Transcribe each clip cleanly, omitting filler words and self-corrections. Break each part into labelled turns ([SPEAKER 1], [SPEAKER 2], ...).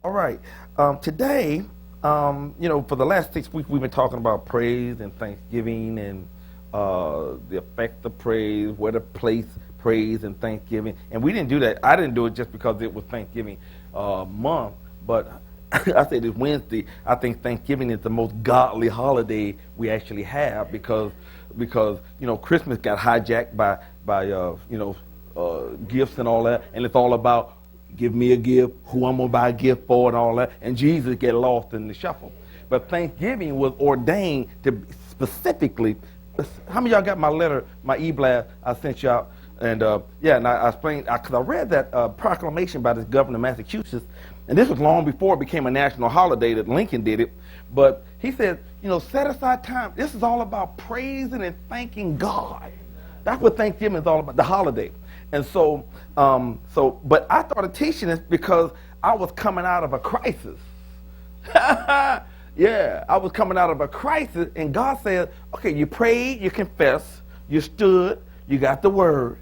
[SPEAKER 1] All right. Today, for the last 6 weeks, we've been talking about praise and thanksgiving and the effect of praise, where to place praise and thanksgiving. And we didn't do that. I didn't do it just because it was Thanksgiving month, but I said it's Wednesday. I think Thanksgiving is the most godly holiday we actually have because Christmas got hijacked by gifts and all that, and it's all about give me a gift, who I'm gonna buy a gift for, and all that. And Jesus get lost in the shuffle. But Thanksgiving was ordained to specifically. How many of y'all got my letter, my e-blast I sent y'all? And and I explained because I read that proclamation by this governor of Massachusetts, and this was long before it became a national holiday that Lincoln did it. But he said, set aside time. This is all about praising and thanking God. That's what Thanksgiving is all about, the holiday. And but I started teaching this because I was coming out of a crisis. Yeah, I was coming out of a crisis, and God said, okay, you prayed, you confessed, you stood, you got the word,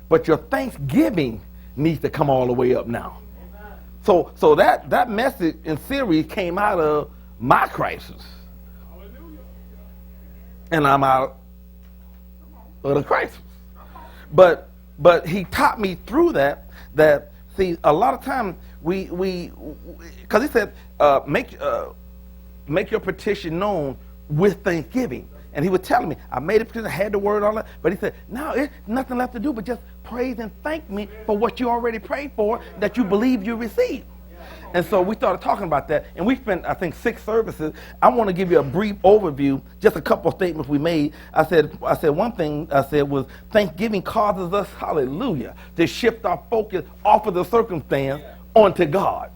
[SPEAKER 1] but your thanksgiving needs to come all the way up now. So that message and series came out of my crisis. And I'm out of the crisis. But he taught me through that see, a lot of times we because he said make your petition known with thanksgiving. And he was telling me, I made it because I had the word, all that. But he said, now there's nothing left to do but just praise and thank me for what you already prayed for, that you believe you received. And so we started talking about that, and we spent, I think, 6 services. I want to give you a brief overview, just a couple of statements we made. I said one thing I said was Thanksgiving causes us, hallelujah, to shift our focus off of the circumstance onto God.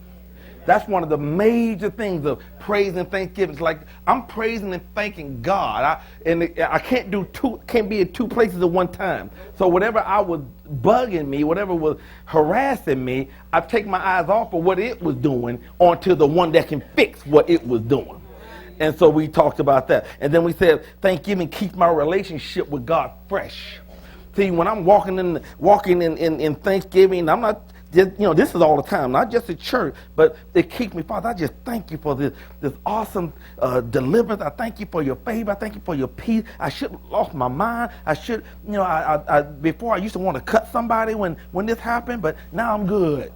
[SPEAKER 1] That's one of the major things of praise and thanksgiving. It's like I'm praising and thanking God, I can't be in 2 places at one time. So whatever I was bugging me, whatever was harassing me, I take my eyes off of what it was doing onto the one that can fix what it was doing. And so we talked about that. And then we said Thanksgiving keeps my relationship with God fresh. See, when I'm walking in Thanksgiving, I'm not. This is all the time, not just at church, but it keeps me, Father, I just thank you for this awesome deliverance. I thank you for your favor. I thank you for your peace. I should have lost my mind. I should, before I used to want to cut somebody when this happened, but now I'm good.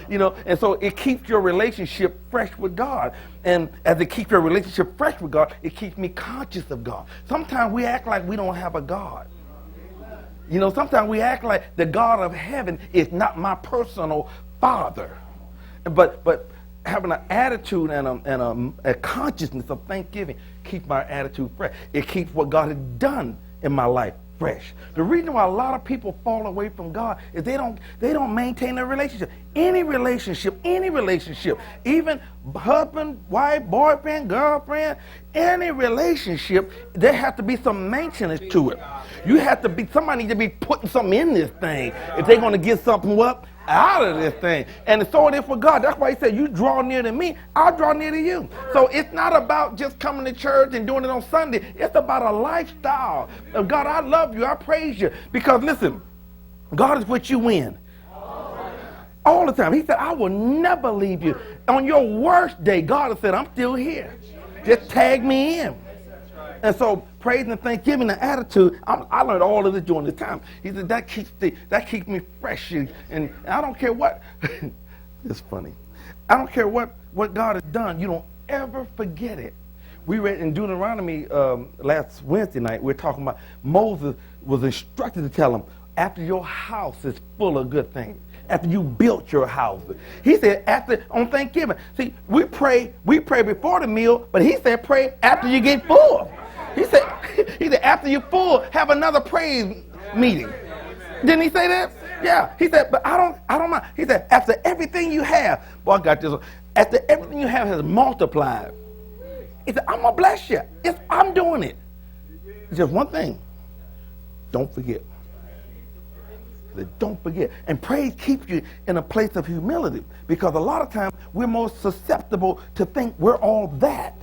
[SPEAKER 1] And so it keeps your relationship fresh with God. And as it keeps your relationship fresh with God, it keeps me conscious of God. Sometimes we act like we don't have a God. Sometimes we act like the God of heaven is not my personal father. But having an attitude and a consciousness of thanksgiving keeps my attitude fresh. It keeps what God has done in my life fresh. The reason why a lot of people fall away from God is they don't maintain their relationship. Any relationship, even husband, wife, boyfriend, girlfriend, any relationship, there has to be some maintenance to it. Somebody needs to be putting something in this thing if they're going to get something out of this thing. And so it is for God. That's why he said, you draw near to me, I'll draw near to you. So it's not about just coming to church and doing it on Sunday. It's about a lifestyle of God. I love you. I praise you. Because listen, God is with you when? All the time. He said, I will never leave you. On your worst day, God has said, I'm still here. Just tag me in. And so praise and thanksgiving, the attitude, I learned all of this during this time. He said that keeps me fresh. And I don't care what, it's funny. I don't care what God has done. You don't ever forget it. We read in Deuteronomy last Wednesday night, we were talking about Moses was instructed to tell him, after your house is full of good things, after you built your house. He said on Thanksgiving. See, we pray before the meal, but he said pray after you get full. He said after you're full, have another praise meeting. Didn't he say that? Yeah. He said, but I don't mind. He said, after everything you have, boy, I got this one. After everything you have has multiplied. He said, I'm gonna bless you. I'm doing it. It's just one thing. Don't forget. Don't forget. And praise keeps you in a place of humility, because a lot of times we're more susceptible to think we're all that.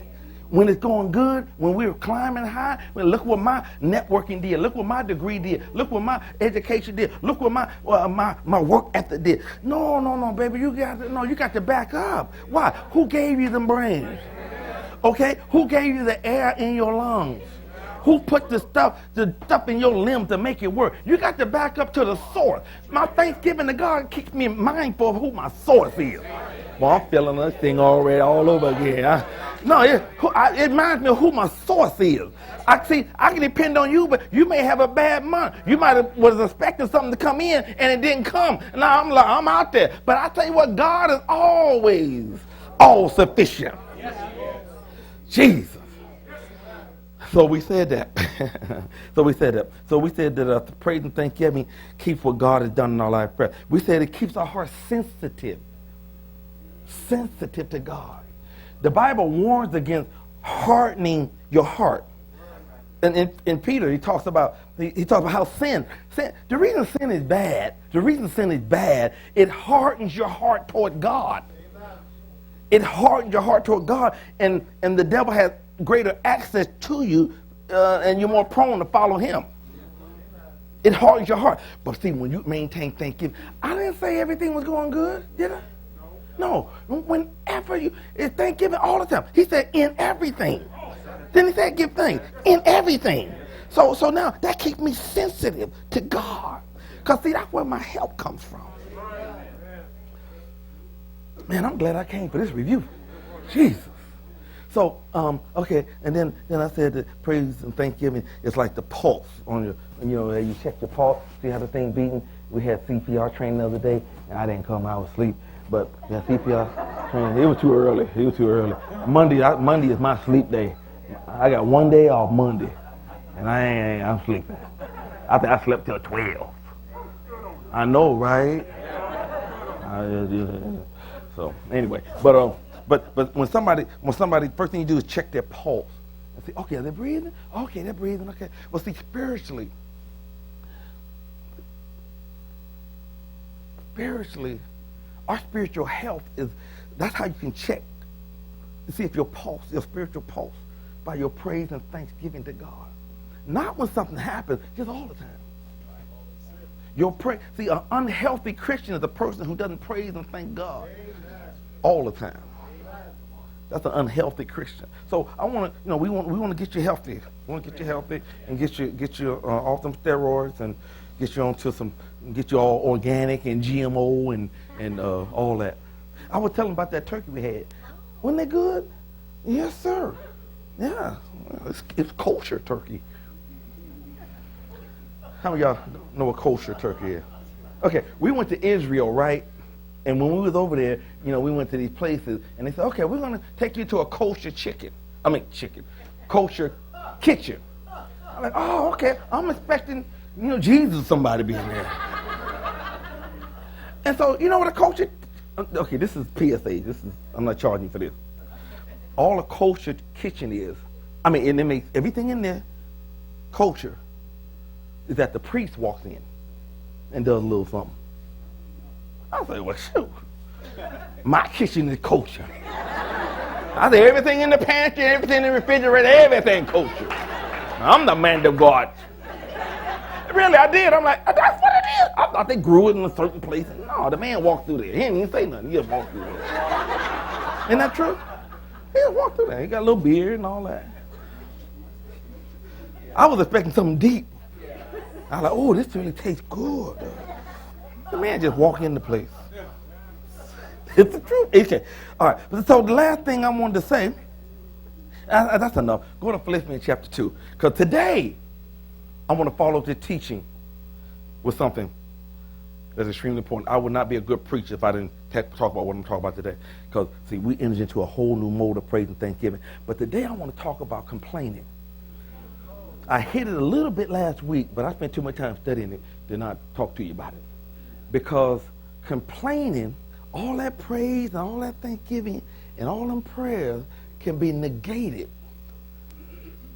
[SPEAKER 1] When it's going good, when we're climbing high, look what my networking did. Look what my degree did. Look what my education did. Look what my work ethic did. No, baby. You got to back up. Why? Who gave you them brains? Okay? Who gave you the air in your lungs? Who put the stuff in your limbs to make it work? You got to back up to the source. My thanksgiving to God keeps me mindful of who my source is. Well, I'm feeling this thing already all over again. It reminds me of who my source is. I can depend on you, but you may have a bad month. You was expecting something to come in, and it didn't come. Now I'm out there. But I tell you what, God is always all sufficient. Jesus. So we said that. So we said that praise and thanksgiving keeps what God has done in our life. We said it keeps our heart sensitive to God. The Bible warns against hardening your heart. And in Peter, he talks about how sin. The reason sin is bad, it hardens your heart toward God. It hardens your heart toward God, and the devil has greater access to you, and you're more prone to follow him. It hardens your heart. But see, when you maintain thanksgiving, I didn't say everything was going good, did I? No. Whenever it's thanksgiving all the time. He said in everything. Then he said give thanks in everything. So now that keeps me sensitive to God. Because see, that's where my help comes from. Man, I'm glad I came for this review. Jesus. So, okay, and then I said that praise and thanksgiving is like the pulse on your, you check your pulse, see how the thing beating. We had CPR training the other day, and I didn't come, I was asleep. But yeah, CPR training, it was too early. Monday is my sleep day. I got one day off Monday, and I'm sleeping. I think I slept till 12. I know, right? So anyway, but when somebody, first thing you do is check their pulse and say, okay, are they breathing? Okay, they're breathing. Okay. Well, see, spiritually, our spiritual health that's how you can check to see if your spiritual pulse, by your praise and thanksgiving to God. Not when something happens, just all the time. See, an unhealthy Christian is a person who doesn't praise and thank God all the time. That's an unhealthy Christian. So I want to, we want to get you healthy. We want to get you healthy and get you off them steroids and get you all organic and GMO and all that. I was telling about that turkey we had. Wasn't that good? Yes, sir. Yeah, it's kosher turkey. How many of y'all know what kosher turkey is? Okay, we went to Israel, right? And when we was over there, we went to these places, and they said, okay, we're going to take you to a kosher kosher kitchen. I'm like, oh, okay. I'm expecting, Jesus or somebody being there. And so, what a kosher, okay, this is PSA. I'm not charging for this. All a kosher kitchen is, and it makes everything in there kosher, is that the priest walks in and does a little something. I say, well, shoot. My kitchen is kosher. I say, everything in the pantry, everything in the refrigerator, everything kosher. I'm the man of God. Really, I did. I'm like, that's what it is. I thought they grew it in a certain place. No, the man walked through there. He didn't even say nothing. He just walked through there. Isn't that true? He just walked through there. He got a little beard and all that. I was expecting something deep. I was like, oh, this really tastes good. The man just walked in the place. It's the truth. Okay. All right. So the last thing I wanted to say, that's enough. Go to Philippians chapter 2. Because today, I want to follow the teaching with something that's extremely important. I would not be a good preacher if I didn't talk about what I'm talking about today. Because, see, we entered into a whole new mode of praise and thanksgiving. But today I want to talk about complaining. I hit it a little bit last week, but I spent too much time studying it to not talk to you about it. Because complaining, all that praise and all that thanksgiving and all them prayers can be negated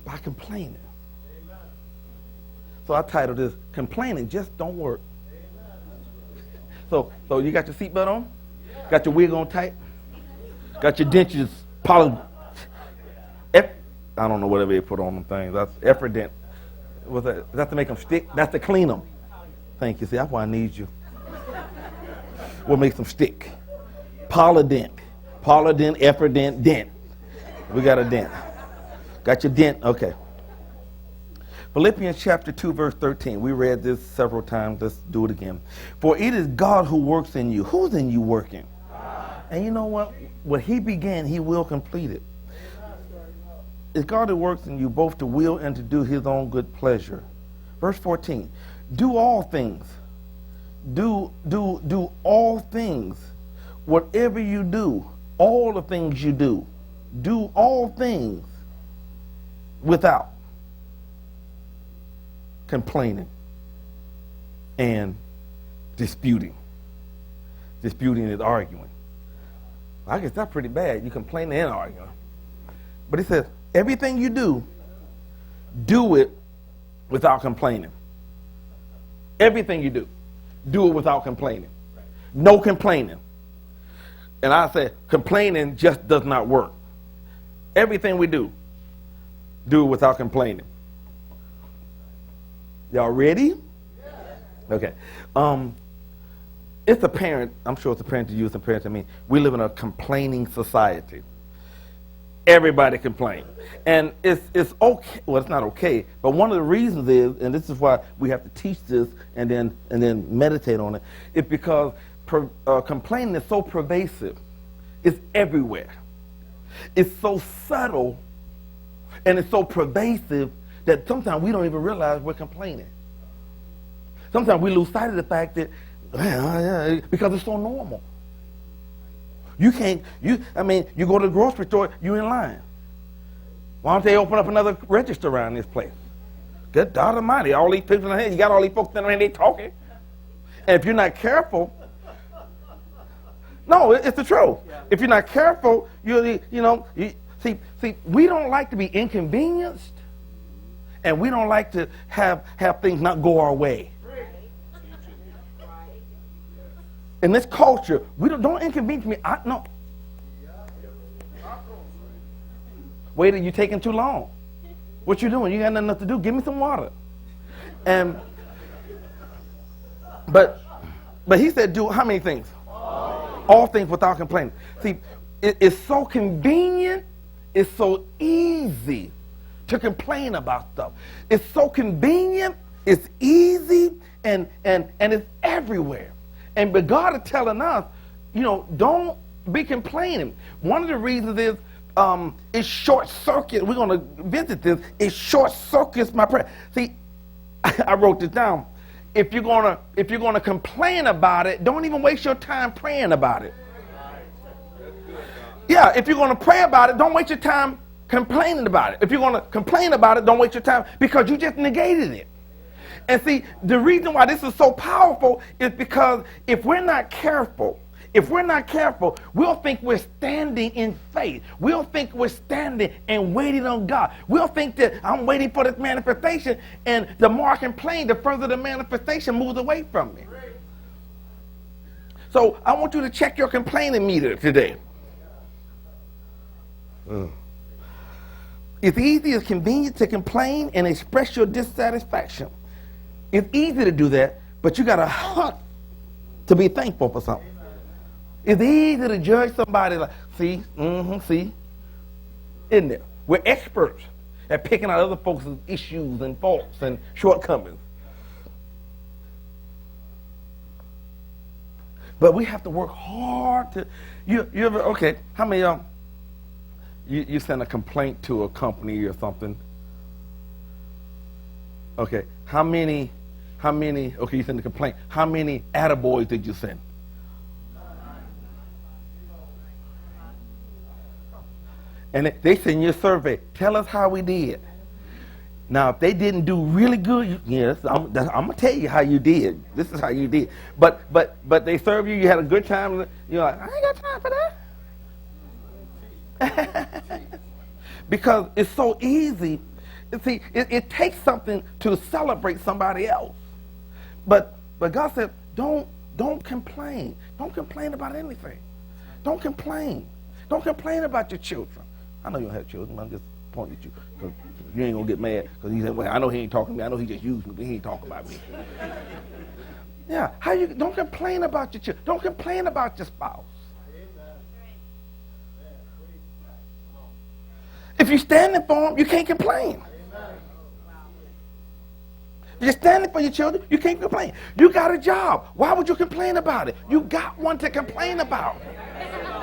[SPEAKER 1] by complaining. Amen. So I titled this, Complaining Just Don't Work. So you got your seatbelt on? Got your wig on tight? Got your dentures polished? I don't know whatever they put on them things. That's Epident. Was that? Is that to make them stick? That's to clean them. Thank you. See, that's why I need you. What makes them stick? Polydent, Epident, dent. We got a dent. Got your dent? Okay. Philippians chapter 2, verse 13. We read this several times. Let's do it again. For it is God who works in you. Who's in you working? And you know what? What he began, he will complete it. It's God who works in you both to will and to do his own good pleasure. Verse 14. Do all things. Do all things. Whatever you do, all the things you do all things without complaining and disputing. Disputing is arguing. I guess that's pretty bad. You complain and arguing. But he says, everything you do it without complaining. Everything you do it without complaining. No complaining. And I say, complaining just does not work. Everything we do it without complaining. Y'all ready? Yes. Okay. It's apparent, I'm sure it's apparent to you, it's apparent to me, we live in a complaining society. Everybody complains. And it's okay, well, it's not okay, but one of the reasons is, and this is why we have to teach this and then meditate on it, it's because complaining is so pervasive. It's everywhere. It's so subtle and it's so pervasive that sometimes we don't even realize we're complaining. Sometimes we lose sight of the fact that, because it's so normal. You go to the grocery store, you're in line. Why don't they open up another register around this place? Good God Almighty, all these people in here, you got all these folks in there, they talking. And if you're not careful, no, it's the truth. Yeah. If you're not careful, see, we don't like to be inconvenienced, and we don't like to have things not go our way. In this culture, we don't inconvenience me. No. Wait, are you taking too long? What you doing? You got nothing else to do. Give me some water. But he said, do how many things? All things without complaining. See, it's so convenient. It's so easy to complain about stuff. It's so convenient. It's easy, and it's everywhere. But God is telling us, don't be complaining. One of the reasons is it's short circuit. We're going to visit this. It short circuits my prayer. See, I wrote this down. If you're gonna complain about it, don't even waste your time praying about it. Yeah, if you're gonna pray about it, don't waste your time complaining about it. If you're gonna complain about it, don't waste your time because you just negated it. And see, the reason why this is so powerful is because if we're not careful, we'll think we're standing in faith. We'll think we're standing and waiting on God. We'll think that I'm waiting for this manifestation, and the more I complain, the further the manifestation moves away from me. So I want you to check your complaining meter today. It's easy, it's convenient to complain and express your dissatisfaction. It's easy to do that, but you got to hunt to be thankful for something. It's easy to judge somebody like, see, isn't it? We're experts at picking out other folks' issues and faults and shortcomings. But we have to work hard to, you ever, okay, how many you send a complaint to a company or something? Okay, how many, okay, you send a complaint. How many attaboys did you send? And they send you a survey. Tell us how we did. Now, if they didn't do really good, yes, I'm going to tell you how you did. This is how you did. But they serve you, you had a good time. You're like, I ain't got time for that. Because it's so easy. See, it takes something to celebrate somebody else. But God said, don't complain. Don't complain about anything. Don't complain. Don't complain about your children. I know you don't have children, but I'm just point at you. Because you ain't going to get mad. Because he said, well, I know he ain't talking to me. I know he just used me, but he ain't talking about me. Yeah, don't complain about your children. Don't complain about your spouse. If you're standing for them, you can't complain. If you're standing for your children, you can't complain. You got a job. Why would you complain about it? You got one to complain about.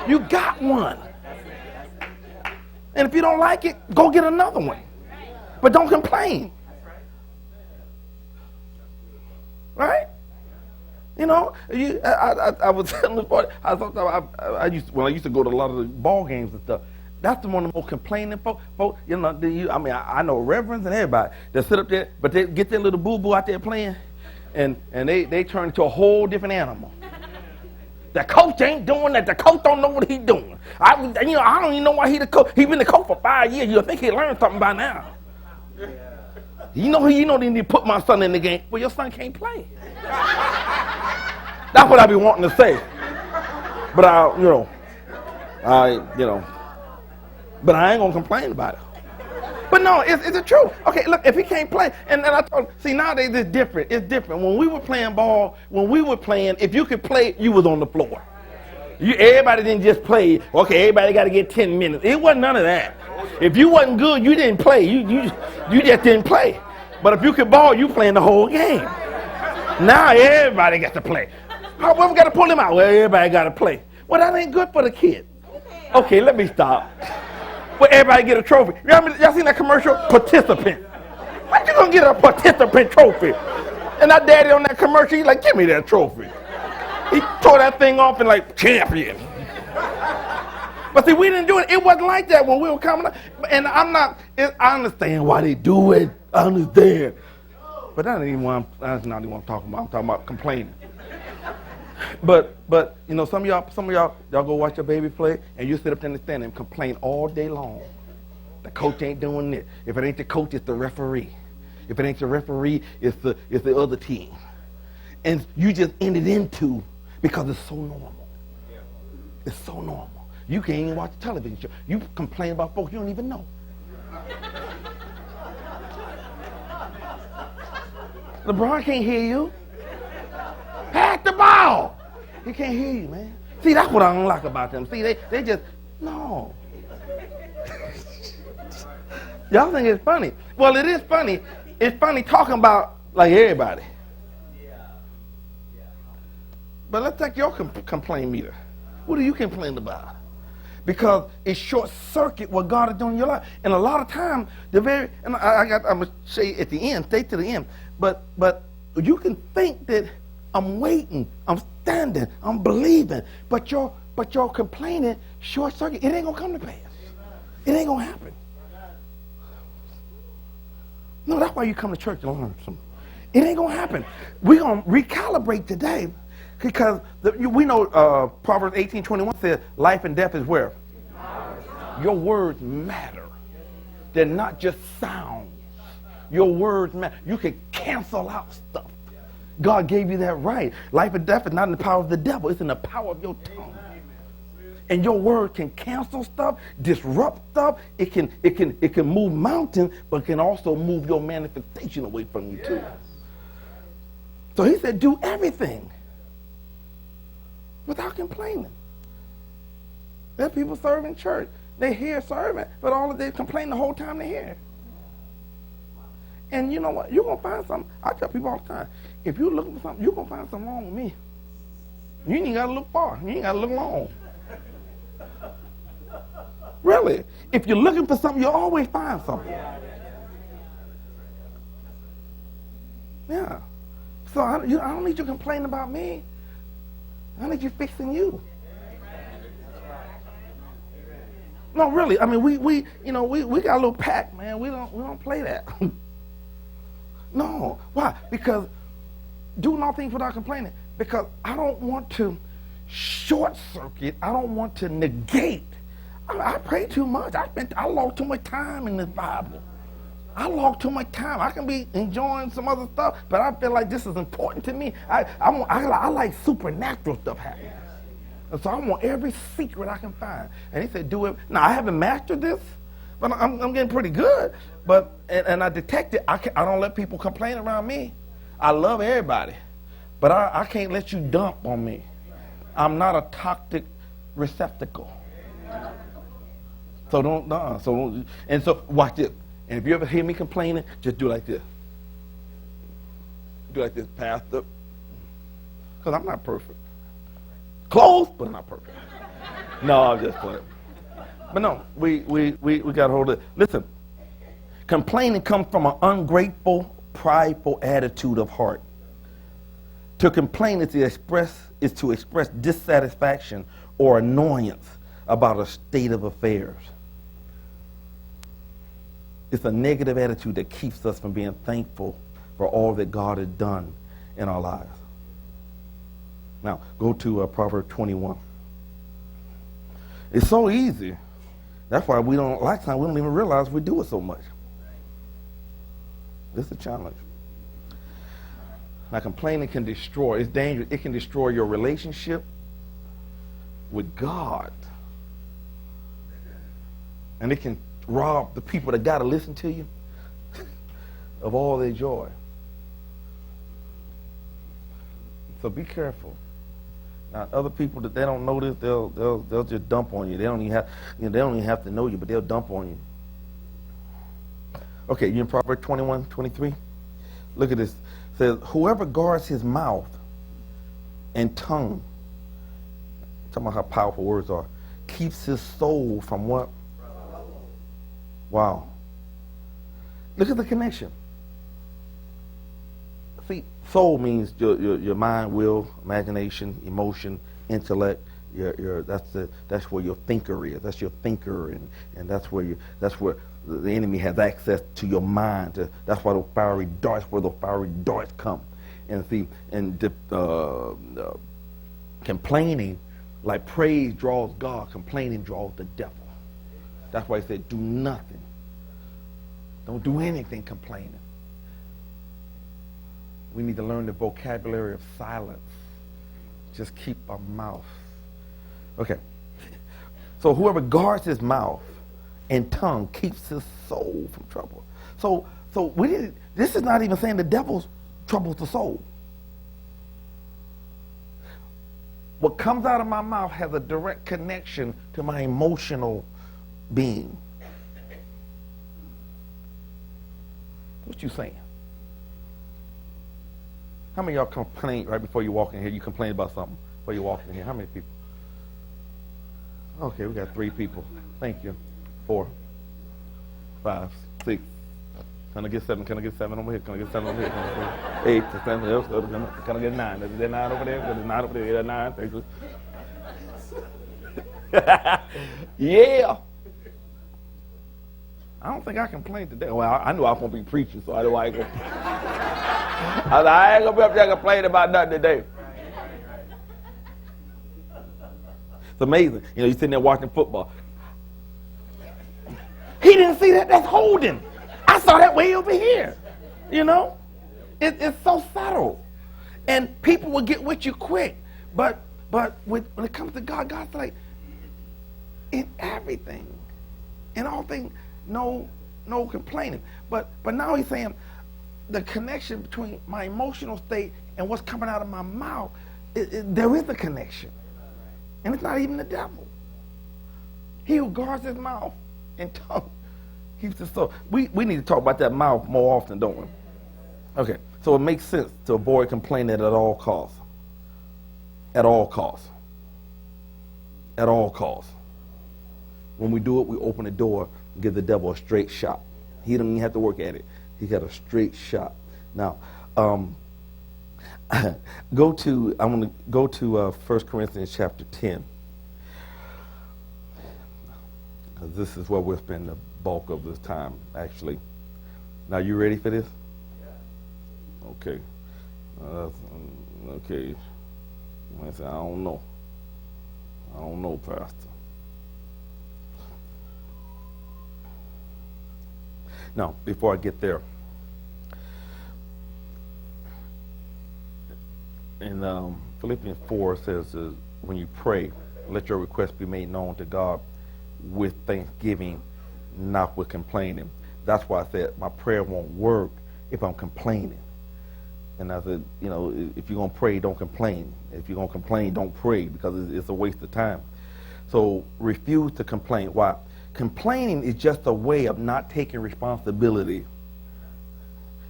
[SPEAKER 1] You got one. And if you don't like it, go get another one. But don't complain. Right? You know, I was telling the party, I used to go to a lot of the ball games and stuff. That's the one of the most complaining folks. You know, I know reverends and everybody that sit up there, but they get their little boo-boo out there playing, and they turn into a whole different animal. The coach ain't doing that. The coach don't know what he's doing. I don't even know why he the coach. He been the coach for 5 years. You think he learned something by now? You know they need to put my son in the game. Well, your son can't play. That's what I be wanting to say. But but I ain't gonna complain about it. But no, it's the truth. Okay, look, if he can't play, and I told him, see, nowadays it's different. It's different. When we were playing ball, if you could play, you was on the floor. Everybody didn't just play, okay, everybody got to get 10 minutes. It wasn't none of that. If you wasn't good, you didn't play. You just didn't play. But if you could ball, you playing the whole game. Now everybody got to play. However, we got to pull him out. Well, everybody got to play. Well, that ain't good for the kid. Okay, let me stop. Well, everybody get a trophy. Y'all seen that commercial? Participant. What you gonna get a participant trophy? And that daddy on that commercial, he's like, give me that trophy. He tore that thing off and like, champion. But see, we didn't do it. It wasn't like that when we were coming up. And I understand why they do it. I understand. But that's not even what I'm talking about. I'm talking about complaining. But you know, some of y'all go watch your baby play, and you sit up there and stand and complain all day long. The coach ain't doing it. If it ain't the coach, it's the referee. If it ain't the referee, it's the other team. And you just ended into because it's so normal. It's so normal. You can't even watch a television show. You complain about folks you don't even know. LeBron can't hear you. Pass the ball. He can't hear you, man. See, that's what I don't like about them. See, they just, no. Y'all think it's funny. Well, it is funny. It's funny talking about like everybody. But let's take your complaint meter. What do you complain about? Because it short circuit what God is doing in your life. And a lot of times, I'm gonna say at the end, stay to the end. But you can think that I'm waiting, I'm standing, I'm believing, but your complaining short circuit, it ain't gonna come to pass. It ain't gonna happen. No, that's why you come to church and learn something. It ain't gonna happen. We're gonna recalibrate today because we know Proverbs 18:21 says life and death is where? Your words matter. They're not just sounds. Your words matter. You can cancel out stuff. God gave you that right. Life and death is not in the power of the devil. It's in the power of your tongue. And your word can cancel stuff, disrupt stuff. It can move mountains, but it can also move your manifestation away from you too. So he said, do everything without complaining. There are people serving church. They hear serving, but they complain the whole time they hear. And you know what? You're going to find something. I tell people all the time, if you're looking for something, you're going to find something wrong with me. You ain't got to look far. You ain't got to look long. Really. If you're looking for something, you'll always find something. Yeah. So I don't need you complaining about me. I need you fixing you. No, really. I mean, we got a little pack, man. We don't play that. No. Why? Because doing all things without complaining. Because I don't want to short circuit. I don't want to negate. I pray too much. I log too much time in this Bible. I log too much time. I can be enjoying some other stuff, but I feel like this is important to me. I like supernatural stuff happening. And so I want every secret I can find. And he said, do it. Now, I haven't mastered this, But I'm getting pretty good. But and I detect it. I don't let people complain around me. I love everybody, but I can't let you dump on me. I'm not a toxic receptacle. So so watch it. And if you ever hear me complaining, just do like this. Do like this, Pastor. Because I'm not perfect. Close, but I'm not perfect. No, I'm just playing. But no, we got to hold it. Listen, complaining comes from an ungrateful, prideful attitude of heart. To complain is to express dissatisfaction or annoyance about a state of affairs. It's a negative attitude that keeps us from being thankful for all that God has done in our lives. Now, go to Proverbs 21. It's so easy. That's why we don't even realize we do it so much. This is a challenge. Now, complaining can destroy. It's dangerous. It can destroy your relationship with God. And it can rob the people that got to listen to you of all their joy. So be careful. Now, other people that they don't know this, they'll just dump on you. They don't even have to know you, but they'll dump on you. Okay, you in Proverbs 21:23? Look at this. It says, whoever guards his mouth and tongue, talking about how powerful words are, keeps his soul from what? Wow. Look at the connection. See, soul means your mind, will, imagination, emotion, intellect. That's where your thinker is. That's your thinker, and that's where the enemy has access to your mind. That's why those fiery darts come. And see, and complaining, like praise draws God, complaining draws the devil. That's why he said, do nothing. Don't do anything complaining. We need to learn the vocabulary of silence. Just keep our mouth. Okay. So whoever guards his mouth and tongue keeps his soul from trouble. So this is not even saying the devil troubles the soul. What comes out of my mouth has a direct connection to my emotional being. What you saying? How many of y'all complain right before you walk in here? You complain about something before you walk in here. How many people? Okay, we got 3 people. Thank you. 4, 5, 6. Can I get 7? Can I get 7 over here? Can I get 7 over here? Can I get 8 to 7 else? Can I get 9? Is there 9 over there? Is there 9 over there? 9. Thank you. Yeah. I don't think I complained today. Well, I knew I was going to be preaching, so I knew I ain't going to. I ain't going to be up there complaining about nothing today. It's amazing. You're sitting there watching football. He didn't see that. That's holding. I saw that way over here. It's so subtle. And people will get with you quick. But when it comes to God, God's like, in everything, in all things, no complaining. But now he's saying the connection between my emotional state and what's coming out of my mouth, there is a connection. And it's not even the devil. He who guards his mouth and tongue keeps his soul. We need to talk about that mouth more often, don't we? Okay, so it makes sense to avoid complaining at all costs. At all costs. At all costs. When we do it, we open the door and give the devil a straight shot. He don't even have to work at it. He got a straight shot. Now, I'm going to go to 1 Corinthians chapter 10. This is where we'll spend the bulk of this time, actually. Now, you ready for this? Yeah. Okay. Okay. I said, I don't know. I don't know, Pastor. Now, before I get there, in Philippians 4 says, when you pray, let your requests be made known to God with thanksgiving. not with complaining. That's why I said my prayer won't work if I'm complaining. And I said, you know, if you're going to pray, don't complain. If you're going to complain, don't pray, because it's a waste of time. So refuse to complain. Why? Complaining is just a way of not taking responsibility,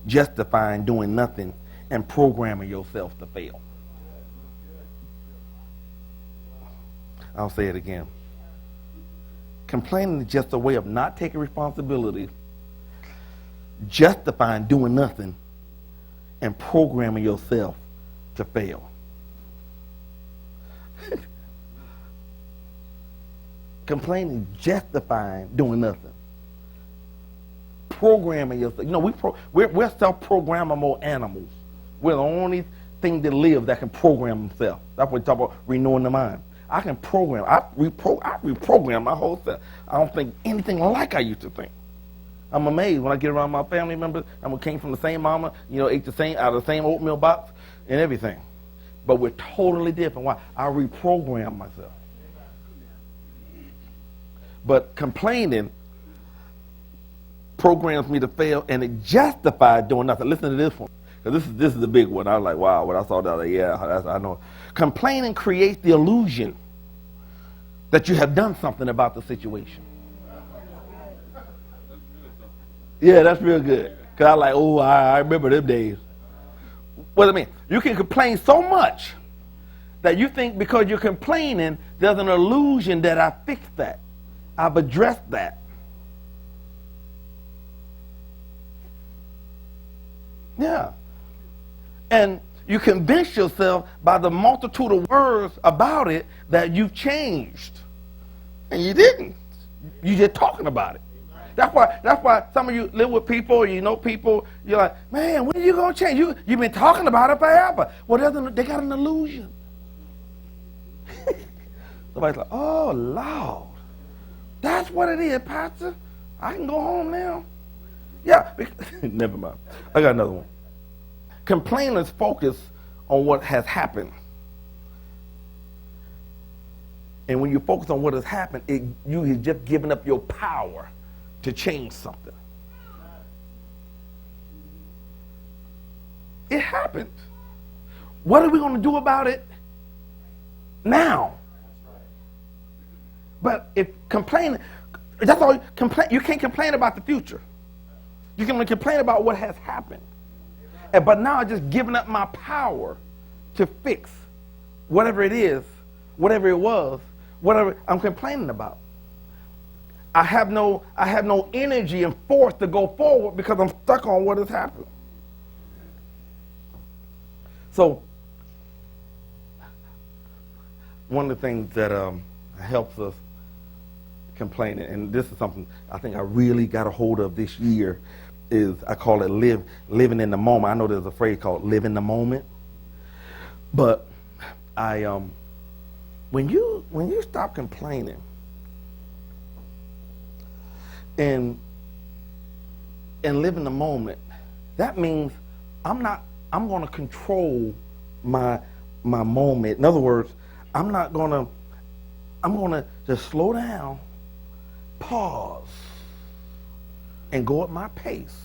[SPEAKER 1] justifying doing nothing, and programming yourself to fail. I'll say it again. Complaining is just a way of not taking responsibility, justifying doing nothing, and programming yourself to fail. Complaining, justifying doing nothing, programming yourself. You know, we're self-programmable animals. We're the only thing that live that can program themselves. That's what we talk about renewing the mind. I can program. I reprogram my whole self. I don't think anything like I used to think. I'm amazed when I get around my family members. We came from the same mama, you know, ate the same out of the same oatmeal box and everything. But we're totally different. Why? I reprogram myself. But complaining programs me to fail, and it justifies doing nothing. Listen to this one, because this is the big one. I was like, wow, when I saw that, like, yeah, I know. Complaining creates the illusion that you have done something about the situation. Yeah, that's real good. Because I like, oh, I remember them days. What do I mean? You can complain so much that you think because you're complaining, there's an illusion that I fixed that. I've addressed that. Yeah. And you convince yourself by the multitude of words about it that you've changed. And you didn't. You're just talking about it. That's why some of you live with people, or you know people, you're like, man, when are you going to change? You've been talking about it forever. Well, they got an illusion. Somebody's like, oh, Lord. That's what it is, Pastor. I can go home now. Yeah, never mind. I got another one. Complainers focus on what has happened. And when you focus on what has happened, you have just given up your power to change something. It happened. What are we going to do about it now? But if complaining, that's all. You can't complain about the future. You can only complain about what has happened. But now I'm just giving up my power to fix whatever it is, whatever it was, whatever I'm complaining about. I have no energy and force to go forward because I'm stuck on what has happened. So one of the things that helps us complaining, and this is something I think I really got a hold of this year, is I call it living in the moment. I know there's a phrase called live in the moment, but when you stop complaining and live in the moment, that means I'm going to control my moment. In other words, I'm going to just slow down, pause, and go at my pace.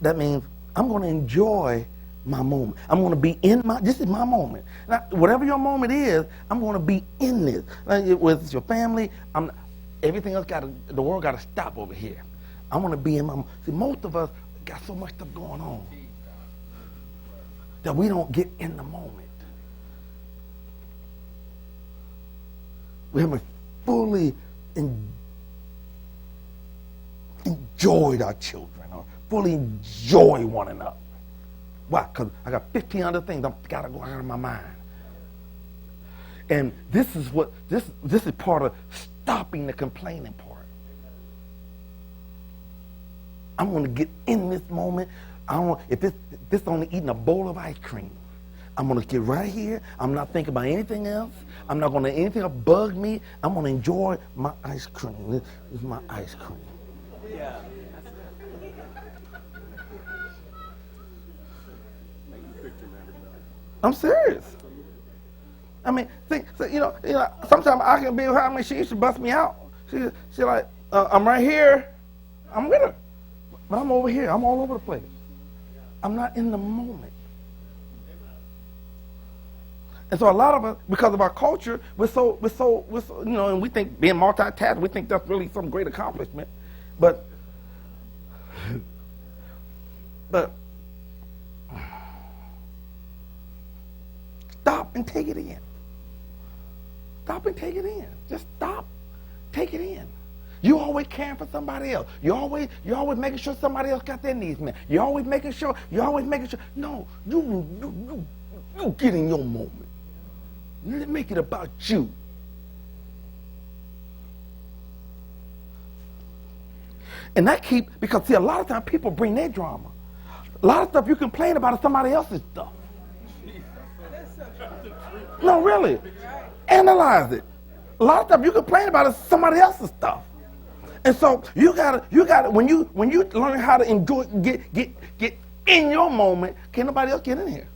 [SPEAKER 1] That means I'm going to enjoy my moment. I'm going to be this is my moment. Now, whatever your moment is, I'm going to be in this. Like, whether it's your family, everything else the world got to stop over here. I want to be in my moment. See, most of us got so much stuff going on that we don't get in the moment. We haven't fully enjoyed our children or fully enjoy one another. Why? Because I got 15 other things I've got to go out of my mind. And this is part of stopping the complaining part. I'm going to get in this moment. If it's only eating a bowl of ice cream, I'm going to get right here. I'm not thinking about anything else. I'm not going to let anything else bug me. I'm going to enjoy my ice cream. This is my ice cream. Yeah. I'm serious. I mean, sometimes I can be with her. I mean, she used to bust me out. She like, I'm right here. I'm with her. But I'm over here. I'm all over the place. I'm not in the moment. And so a lot of us, because of our culture, we're so, and we think being multitasked, we think that's really some great accomplishment. But stop and take it in. Stop and take it in. Just stop, take it in. You always caring for somebody else. You always making sure somebody else got their needs met. You always making sure. No, you get in your moment. Make it about you. And that because see, a lot of times people bring their drama. A lot of stuff you complain about is somebody else's stuff. No, really. Analyze it. A lot of stuff you complain about is somebody else's stuff. And so you gotta when you learn how to enjoy, get in your moment, can't nobody else get in here.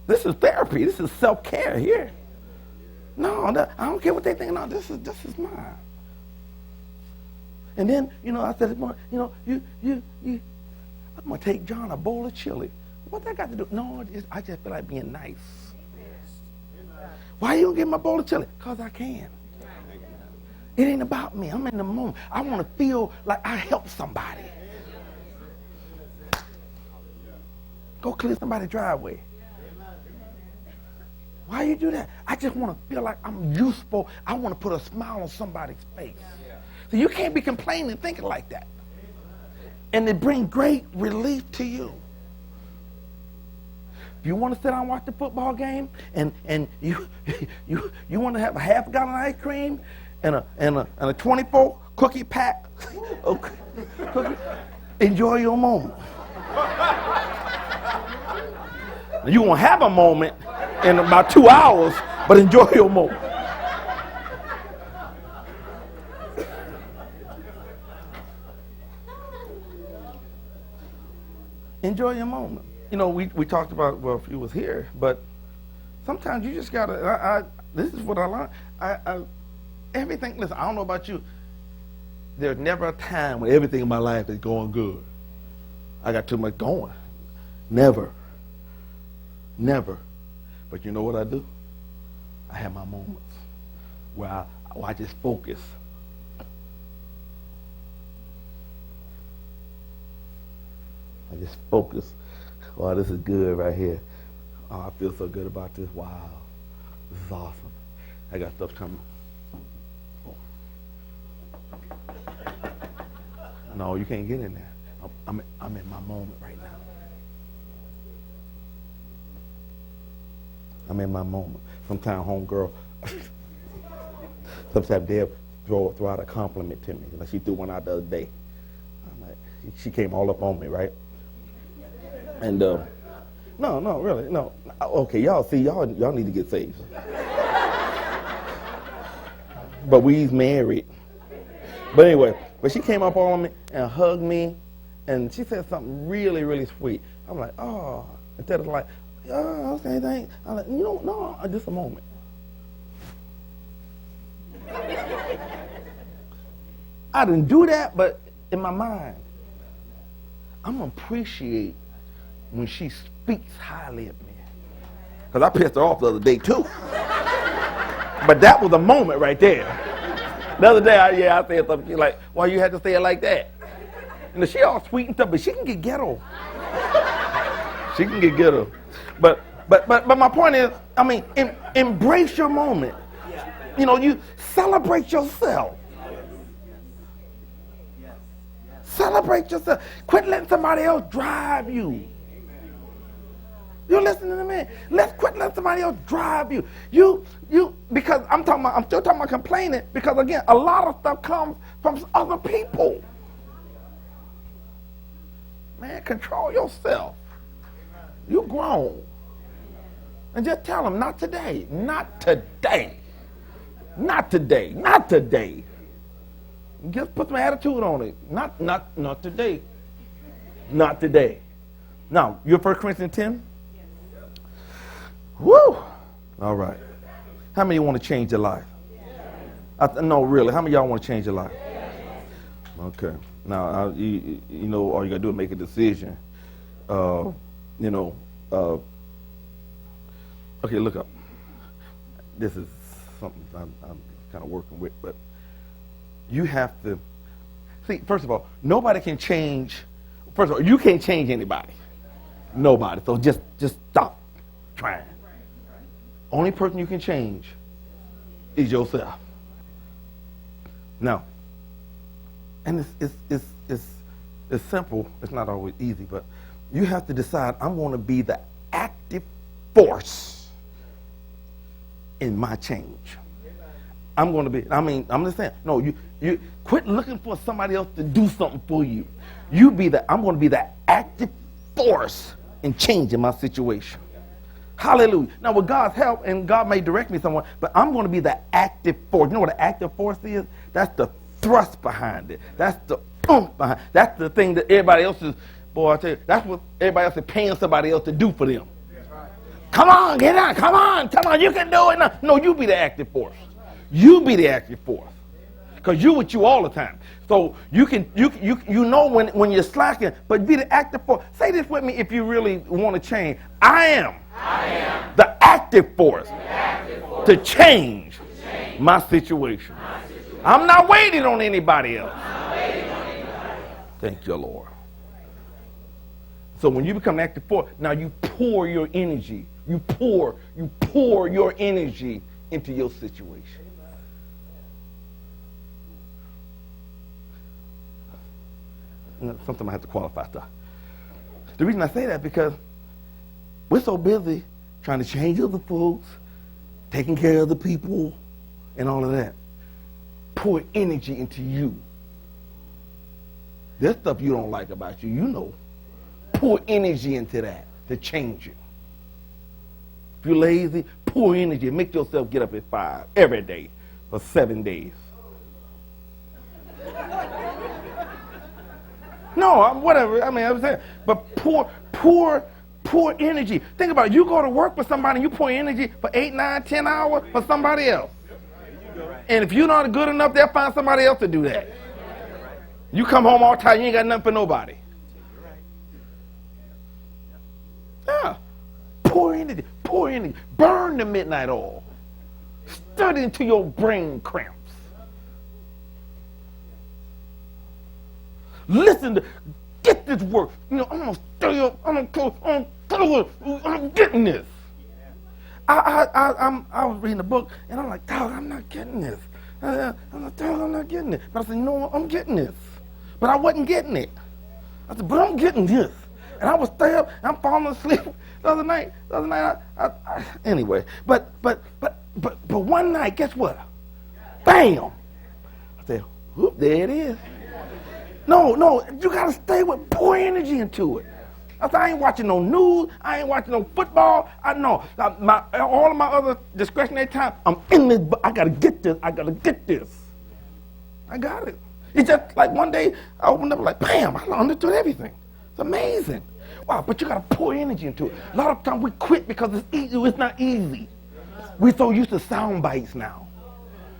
[SPEAKER 1] This is therapy. This is self-care here. No, I don't care what they think. No, this is mine. And then, I said, I'm gonna take John a bowl of chili. What that got to do? No, I just feel like being nice. Why you don't give me a bowl of chili? Because I can. It ain't about me. I'm in the moment. I want to feel like I helped somebody. Go clear somebody's driveway. Why you do that? I just want to feel like I'm useful. I want to put a smile on somebody's face. So you can't be complaining and thinking like that. And it brings great relief to you. If you want to sit down and watch the football game and you want to have a half gallon of ice cream and a 24 cookie pack, enjoy your moment. You won't have a moment in about 2 hours, but enjoy your moment. Enjoy your moment. We talked about, well, if you was here, but sometimes you just gotta, this is what I learned. Everything, listen, I don't know about you. There's never a time when everything in my life is going good. I got too much going. Never. But you know what I do? I have my moments where I just focus. I just focus. Wow, this is good right here. Oh, I feel so good about this. Wow, this is awesome. I got stuff coming. No, you can't get in there. I'm in my moment right now. I'm in my moment. Sometimes homegirl, sometimes Deb throw out a compliment to me. Like she threw one out the other day. I'm like, she came all up on me, right? And no, really, no. Okay, y'all need to get saved. But we's married. But anyway, she came up on me and hugged me, and she said something really, really sweet. I'm like, oh, instead of like, oh, okay, thanks. I'm like, no, just a moment. I didn't do that, but in my mind, I'm going to appreciate when she speaks highly of me. Because I pissed her off the other day, too. But that was a moment right there. The other day, I said something. She's like, why you had to say it like that? And she all sweet and stuff, but she can get ghetto. She can get ghetto. But my point is, embrace your moment. You celebrate yourself. Celebrate yourself. Quit letting somebody else drive you. You're listening to me. Let's quit letting somebody else drive you. You because I'm still talking about complaining, because again, a lot of stuff comes from other people. Man, control yourself. You're grown. And just tell them, not today, not today, not today, not today. Just put some attitude on it. Not today. Not today. Now, you're 1 Corinthians 10? Woo! All right. How many want to change your life? No, really. How many of y'all want to change your life? Okay. Now, you know, all you got to do is make a decision. You know, okay, look up. This is something I'm kind of working with, but you have to, see, first of all, nobody can change, first of all, you can't change anybody. Nobody. So just stop trying. Only person you can change is yourself. Now, and it's simple. It's not always easy, but you have to decide, I'm going to be the active force in my change. I'm going to be, I'm just saying, no, you quit looking for somebody else to do something for you. I'm going to be the active force in changing my situation. Hallelujah. Now, with God's help, and God may direct me somewhere, but I'm going to be the active force. You know what an active force is? That's the thrust behind it. That's the oomph behind it. That's the thing that everybody else is, boy, I tell you, that's what everybody else is paying somebody else to do for them. Come on, get out. Come on, you can do it now. No, you be the active force. You be the active force. Because you with you all the time. So you know when you're slacking, but be the active force. Say this with me if you really want to change. I am the active force to change my situation. I'm not waiting on anybody else. Thank you, Lord. So when you become an active force, now you pour your energy. You pour your energy into your situation. Sometimes I have to qualify stuff. The reason I say that because we're so busy trying to change other folks, taking care of other people, and all of that. Pour energy into you. There's stuff you don't like about you, you know. Pour energy into that to change you. If you're lazy, pour energy. Make yourself get up at 5 every day for 7 days. No, whatever. I'm saying, but pour energy. Think about it. You go to work for somebody and you pour energy for 8, 9, 10 hours for somebody else. And if you're not good enough, they'll find somebody else to do that. You come home all tired, you ain't got nothing for nobody. Yeah. Pour energy. Burn the midnight oil. Study until your brain cramps. Listen to, get this work. You know, I'm going to stay up, I'm getting this. I was reading a book, and I'm like, dog, I'm not getting this. I'm like, dog, I'm not getting it. But I said, no, I'm getting this. But I wasn't getting it. I said, but I'm getting this. And I was stay up, and I'm falling asleep the other night, anyway. But one night, guess what? Bam! I said, whoop, there it is. No, you got to stay with, pour energy into it. I said, I ain't watching no news. I ain't watching no football. I know. All of my other discretionary time, I'm in this. I got to get this. I got it. It's just like one day, I opened up like, bam, I understood everything. It's amazing. Wow, but you got to pour energy into it. A lot of times we quit because it's easy. It's not easy. We're so used to sound bites now.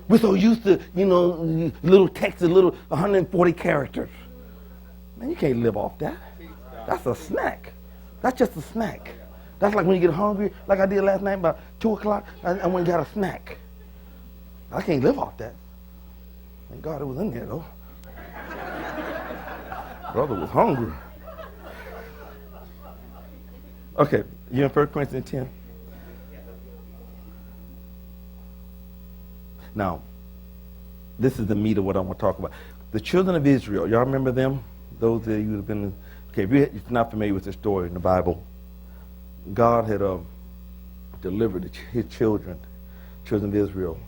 [SPEAKER 1] We're so used to, little text, little 140 characters. Man, you can't live off that. That's a snack. That's just a snack. That's like when you get hungry, like I did last night about 2 o'clock, and went and got a snack. I can't live off that. Thank God it was in there, though. Brother was hungry. Okay, you in 1 Corinthians 10? Now, this is the meat of what I want to talk about. The children of Israel, y'all remember them? Those that you have been, okay, if you're not familiar with the story in the Bible, God had delivered his children of Israel,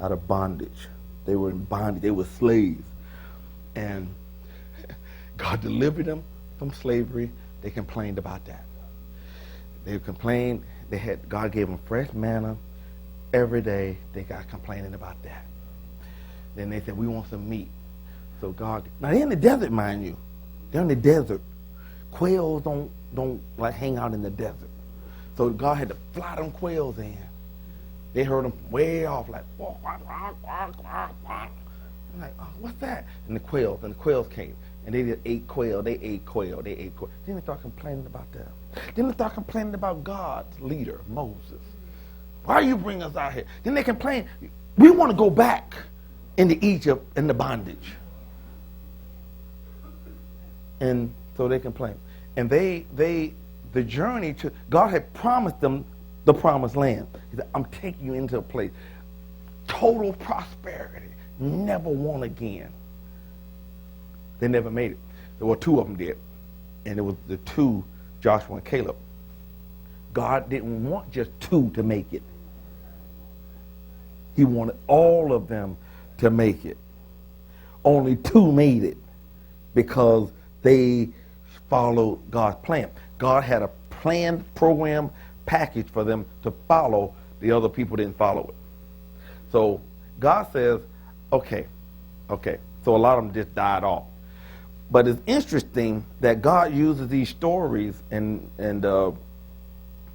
[SPEAKER 1] out of bondage. They were in bondage. They were slaves. And God delivered them from slavery. They complained about that. They complained. God gave them fresh manna every day. They got complaining about that. Then they said, we want some meat. So God, now they're in the desert, mind you. They're in the desert. Quails don't like hang out in the desert. So God had to fly them quails in They heard them way off, like, walk, walk, walk, walk, walk, walk. I'm like, oh, what's that? And the quails came. And they just ate quail, they ate quail, they ate quail. Then they start complaining about them. Then they start complaining about God's leader, Moses. Why you bring us out here? Then they complain, we want to go back into Egypt in the bondage. And so they complain. And the journey to, God had promised them the promised land. He said, I'm taking you into a place, total prosperity, never want again. They never made it. There were two of them did. And it was the two, Joshua and Caleb. God didn't want just two to make it. He wanted all of them to make it. Only two made it because they followed God's plan. God had a planned program package for them to follow. The other people didn't follow it. So God says, okay. So a lot of them just died off. But it's interesting that God uses these stories and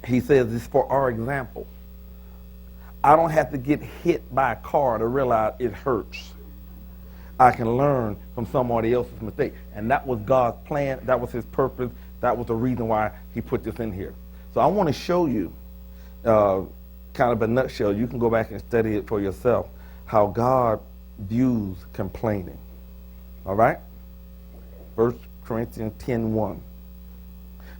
[SPEAKER 1] he says it's for our example. I don't have to get hit by a car to realize it hurts. I can learn from somebody else's mistake. And that was God's plan. That was his purpose. That was the reason why he put this in here. So I want to show you kind of a nutshell. You can go back and study it for yourself, how God views complaining. All right? 1 Corinthians 10:1.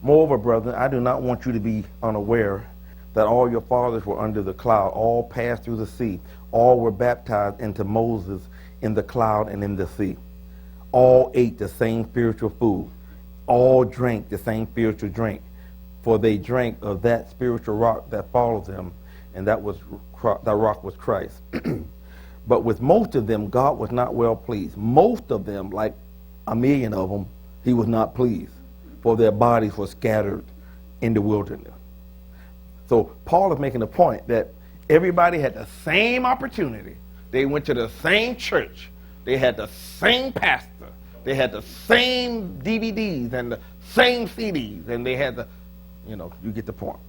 [SPEAKER 1] Moreover, brethren, I do not want you to be unaware that all your fathers were under the cloud, all passed through the sea, all were baptized into Moses in the cloud and in the sea. All ate the same spiritual food, all drank the same spiritual drink, for they drank of that spiritual rock that followed them, and that rock was Christ. But with most of them, God was not well pleased. Most of them, like 1 million of them, he was not pleased, for their bodies were scattered in the wilderness. So Paul is making the point that everybody had the same opportunity. They went to the same church. They had the same pastor. They had the same DVDs and the same CDs, and they had the, you get the point.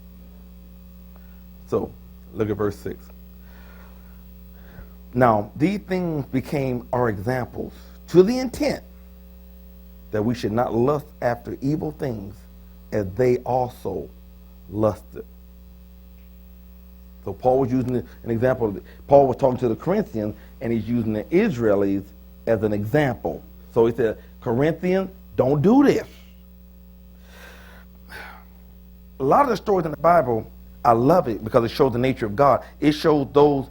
[SPEAKER 1] So look at verse 6. Now, these things became our examples to the intent that we should not lust after evil things as they also lusted. So Paul was using an example. Paul was talking to the Corinthians, and he's using the Israelis as an example. So he said, Corinthians, don't do this. A lot of the stories in the Bible, I love it because it shows the nature of God. It shows those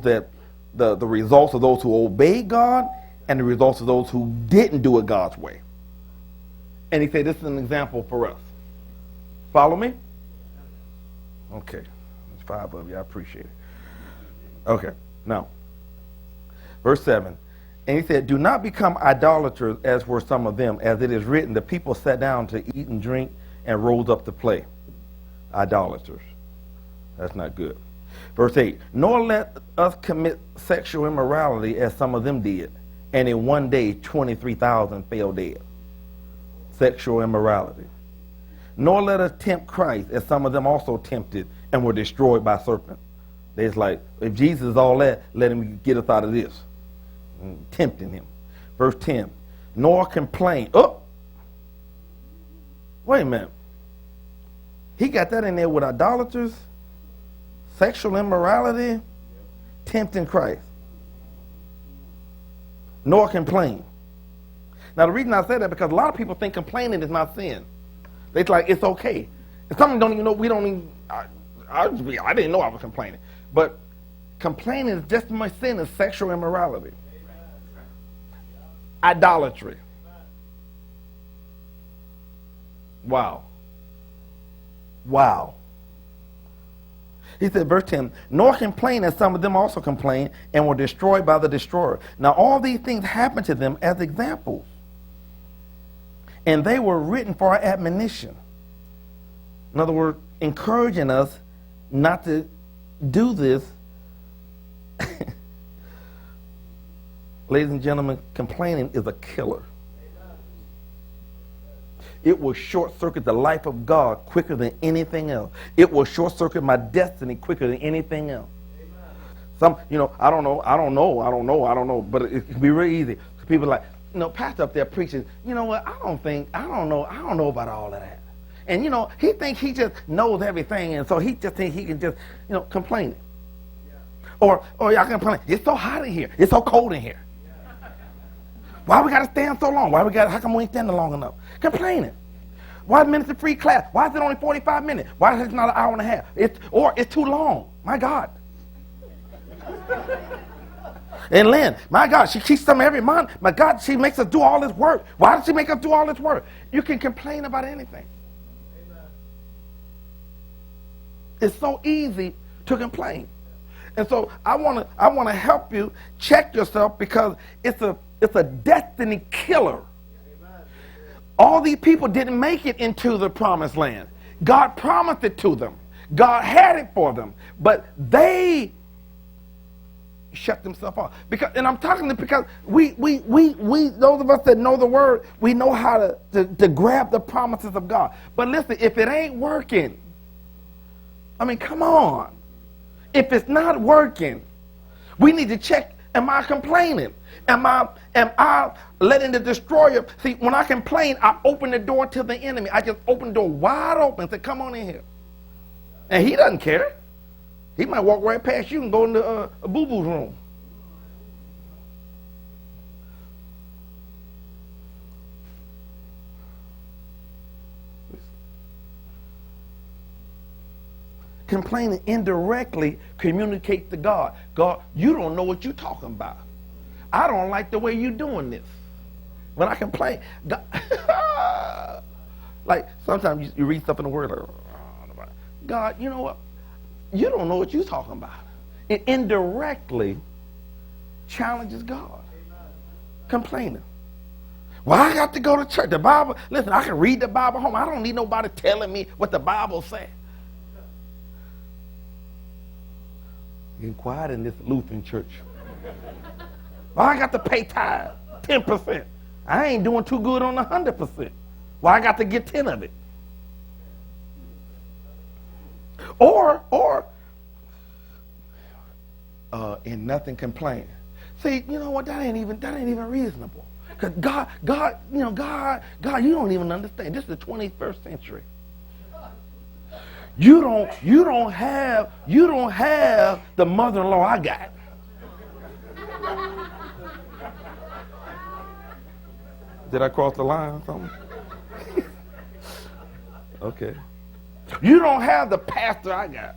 [SPEAKER 1] that the results of those who obeyed God and the results of those who didn't do it God's way. And he said, this is an example for us. Follow me? Okay. There's 5 of you. I appreciate it. Okay. Now, verse 7. And he said, do not become idolaters as were some of them, as it is written, the people sat down to eat and drink and rose up to play. Idolaters. That's not good. Verse 8. Nor let us commit sexual immorality as some of them did, and in one day 23,000 fell dead. Sexual immorality. Nor let us tempt Christ, as some of them also tempted and were destroyed by serpents. It's like, if Jesus is all that, let him get us out of this. And tempting him. Verse 10. Nor complain. Oh! Wait a minute. He got that in there with idolaters, sexual immorality, tempting Christ. Nor complain. Now, the reason I say that because a lot of people think complaining is not sin. It's like, it's okay. And some don't even know, we don't even, I didn't know I was complaining. But complaining is just as much sin as sexual immorality. Idolatry. Wow. He said, verse 10, nor complain as some of them also complained and were destroyed by the destroyer. Now all these things happened to them as examples. And they were written for our admonition. In other words, encouraging us not to do this. Ladies and gentlemen, complaining is a killer. It will short-circuit the life of God quicker than anything else. It will short-circuit my destiny quicker than anything else. Some, I don't know. But it can be really easy. People are like, pastor up there preaching, you know what, I don't know about all of that. And, he thinks he just knows everything, and so he just thinks he can just, complain. Or y'all complain, it's so hot in here, it's so cold in here. Why we got to stand so long? How come we ain't standing long enough? Complaining. Why is ministry free class? Why is it only 45 minutes? Why is it not an hour and a half? It's too long. My God. And Lynn, my God, she teaches them every month. My God, she makes us do all this work. Why does she make us do all this work? You can complain about anything. Amen. It's so easy to complain. And so I want to help you check yourself, because it's a destiny killer. Amen. All these people didn't make it into the promised land. God promised it to them. God had it for them, but they shut themselves off. And I'm talking because we those of us that know the word, we know how to grab the promises of God. But listen, if it ain't working, I mean, come on. If it's not working, we need to check, am I complaining? Am I letting the destroyer? See, when I complain, I open the door to the enemy. I just open the door wide open and say, come on in here. And he doesn't care. He might walk right past you and go into a boo-boo's room. Complaining indirectly communicates to God. God, you don't know what you're talking about. I don't like the way you're doing this. When I complain, God, like sometimes you read stuff in the Word, like, God, you know what? You don't know what you're talking about. It indirectly challenges God. Complaining. Well, I got to go to church. The Bible, listen, I can read the Bible home. I don't need nobody telling me what the Bible says. Getting quiet in this Lutheran church. Well, I got to pay tithe, 10%. I ain't doing too good on the 100%. Well, I got to get 10 of it. Or in nothing complain. See, you know what? That ain't even reasonable. Because God, you don't even understand. This is the 21st century. You don't have the mother-in-law I got. Did I cross the line or something? Okay. You don't have the pastor I got.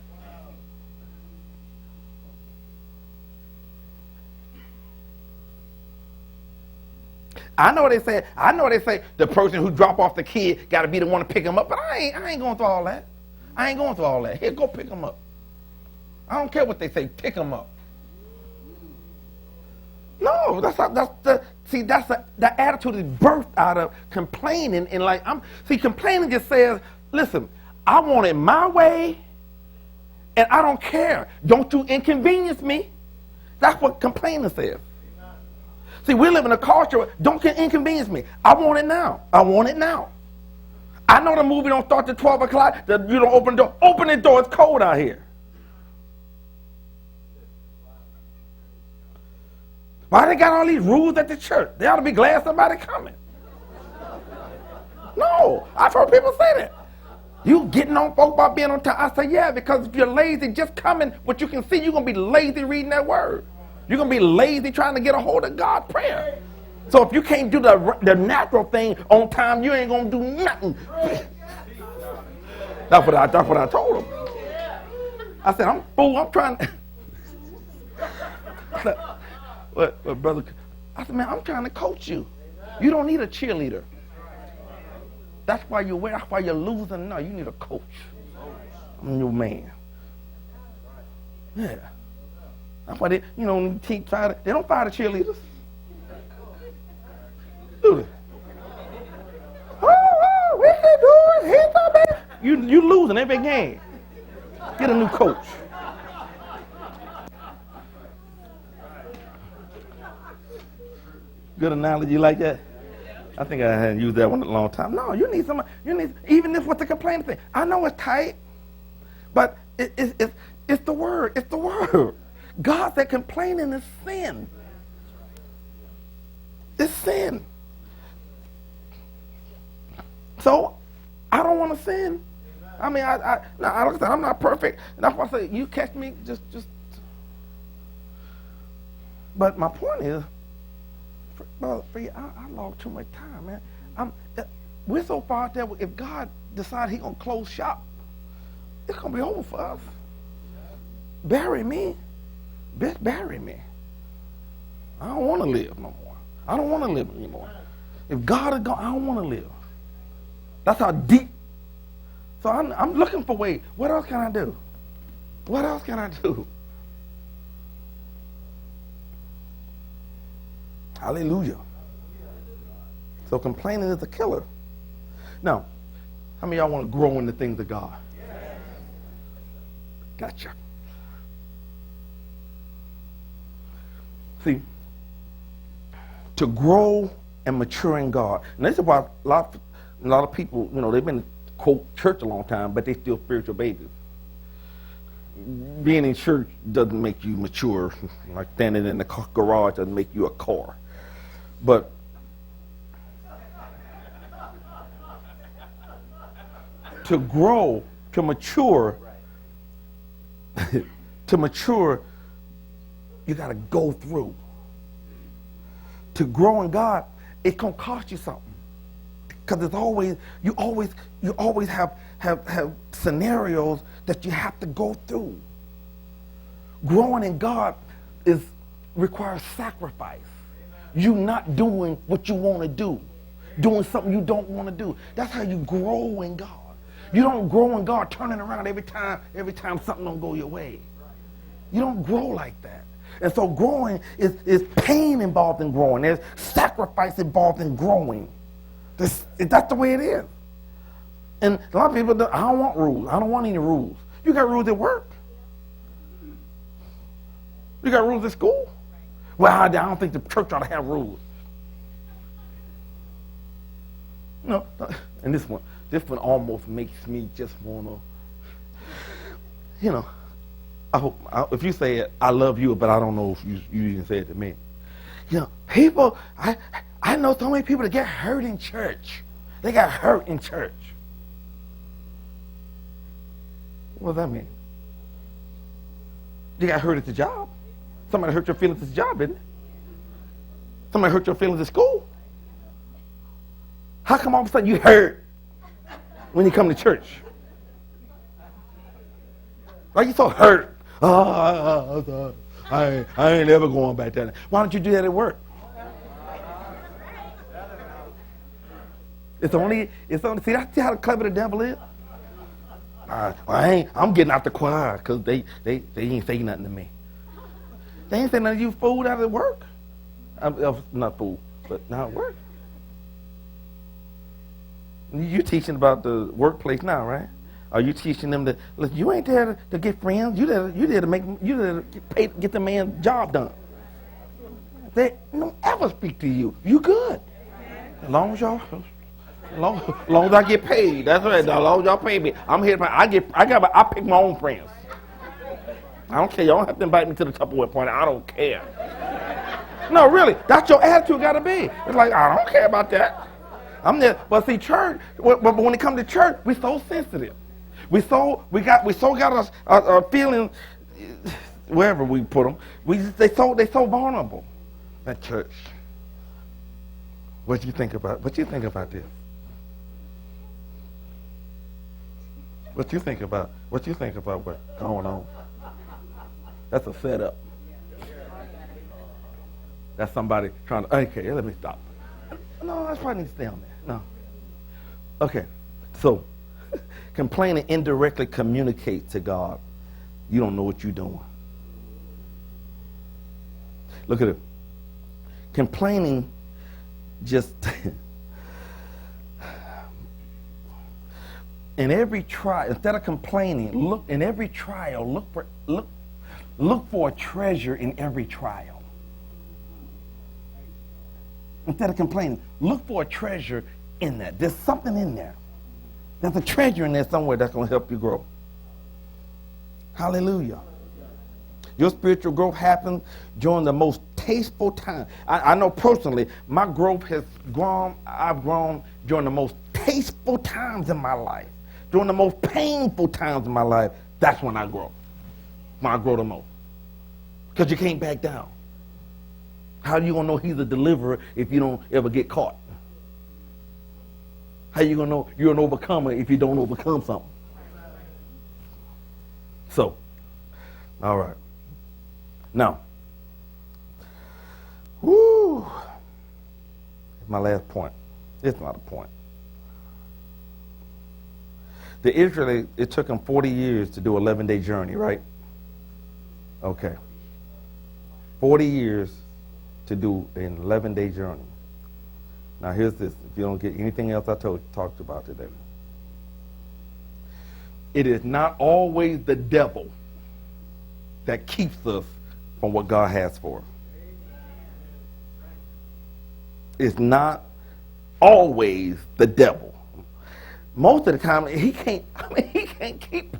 [SPEAKER 1] I know they say the person who drop off the kid got to be the one to pick him up, but I ain't going through all that. I ain't going through all that. Here, go pick him up. I don't care what they say. Pick him up. No, that's the attitude is birthed out of complaining, and complaining just says, listen, I want it my way, and I don't care. Don't you inconvenience me. That's what complaining says. See, we live in a culture where don't inconvenience me. I want it now. I want it now. I know the movie don't start till 12 o'clock. You don't open the door. Open the door. It's cold out here. Why they got all these rules at the church? They ought to be glad somebody coming. No, I've heard people say that. You getting on folk about being on time. I say, yeah, because if you're lazy just coming, what you can see, you're going to be lazy reading that word. You're going to be lazy trying to get a hold of God's prayer. So if you can't do the natural thing on time, you ain't going to do nothing. That's what I told him. I said, I'm trying to... But brother, I said, man, I'm trying to coach you. You don't need a cheerleader. That's why you're losing now. You need a coach. I'm your man. Yeah. That's why they don't fire the cheerleaders. Do they? Oh, we can do it. He's so bad. You losing every game. Get a new coach. Good analogy like that? I think I hadn't used that one in a long time. No, you need somebody. Even this what's the complaining thing. I know it's tight, but it's the word. It's the word. God said complaining is sin. It's sin. So I don't want to sin. I mean, like I said, I'm not perfect. And that's why I say, you catch me, just. But my point is, brother, I lost too much time, man. We're so far out there, if God decides he's going to close shop, it's going to be over for us. Bury me. Bury me. I don't want to live no more. I don't want to live anymore. If God is gone, I don't want to live. That's how deep. So I'm looking for ways. What else can I do? What else can I do? Hallelujah. So complaining is a killer. Now, how many of y'all want to grow in the things of God? Gotcha. See, to grow and mature in God. And this is why a lot of people, they've been quote church a long time, but they still spiritual babies. Being in church doesn't make you mature. Like standing in the garage doesn't make you a car. But to grow, to mature, you got to go through. To grow in God, it's gonna cost you something, because you always have scenarios that you have to go through. Growing in God requires sacrifice. You not doing what you want to do, doing something you don't want to do. That's how you grow in God. You don't grow in God turning around every time something don't go your way. You don't grow like that. And so growing is pain involved in growing. There's sacrifice involved in growing. That's the way it is. And a lot of people, I don't want rules. I don't want any rules. You got rules at work. You got rules at school. Well, I don't think the church ought to have rules. No, and this one almost makes me just want to, I hope, if you say it, I love you, but I don't know if you even say it to me. People, I know so many people that get hurt in church. They got hurt in church. What does that mean? You got hurt at the job. Somebody hurt your feelings at the job, didn't it? Somebody hurt your feelings at school. How come all of a sudden you hurt when you come to church? Why you so hurt? I ain't never going back there. Why don't you do that at work? It's only. See how clever the devil is. I'm getting out the choir because they ain't saying nothing to me. They ain't saying nothing to you, fool, out of work. Not fool, but not at work. You teaching about the workplace now, right? Are you teaching them that, look, you ain't there to get friends. You there to get the man's job done. They don't ever speak to you. You good. As long as I get paid. That's right. As long as y'all pay me, I'm here. I pick my own friends. I don't care. Y'all don't have to invite me to the Tupperware party. I don't care. No, really. That's your attitude got to be. It's like, I don't care about that. I'm there. But see, church. But when it comes to church, we're so sensitive. We so got a feeling wherever we put them. They so vulnerable. At church. What you think about this? What you think about what's going on? That's a setup. That's somebody trying to. Okay, let me stop. No, that's probably need to stay on there. No. Okay, so. Complaining indirectly communicates to God. You don't know what you're doing. Look at it. Complaining just in every trial, instead of complaining, look in every trial, look for a treasure in every trial. Instead of complaining, look for a treasure in that. There's something in there. There's a treasure in there somewhere that's going to help you grow. Hallelujah. Your spiritual growth happens during the most tasteful time. I know personally, my growth has grown. I've grown during the most tasteful times in my life. During the most painful times in my life, that's when I grow. When I grow the most. Because you can't back down. How you gonna know he's a deliverer if you don't ever get caught? How you gonna know you're an overcomer if you don't overcome something? So, all right. Now, my last point. It's not a point. The Israelites, it took them 40 years to do an 11-day journey, right? Okay. 40 years to do an 11-day journey. Now here's this, if you don't get anything else I talked about today. It is not always the devil that keeps us from what God has for us. It's not always the devil. Most of the time, he can't keep,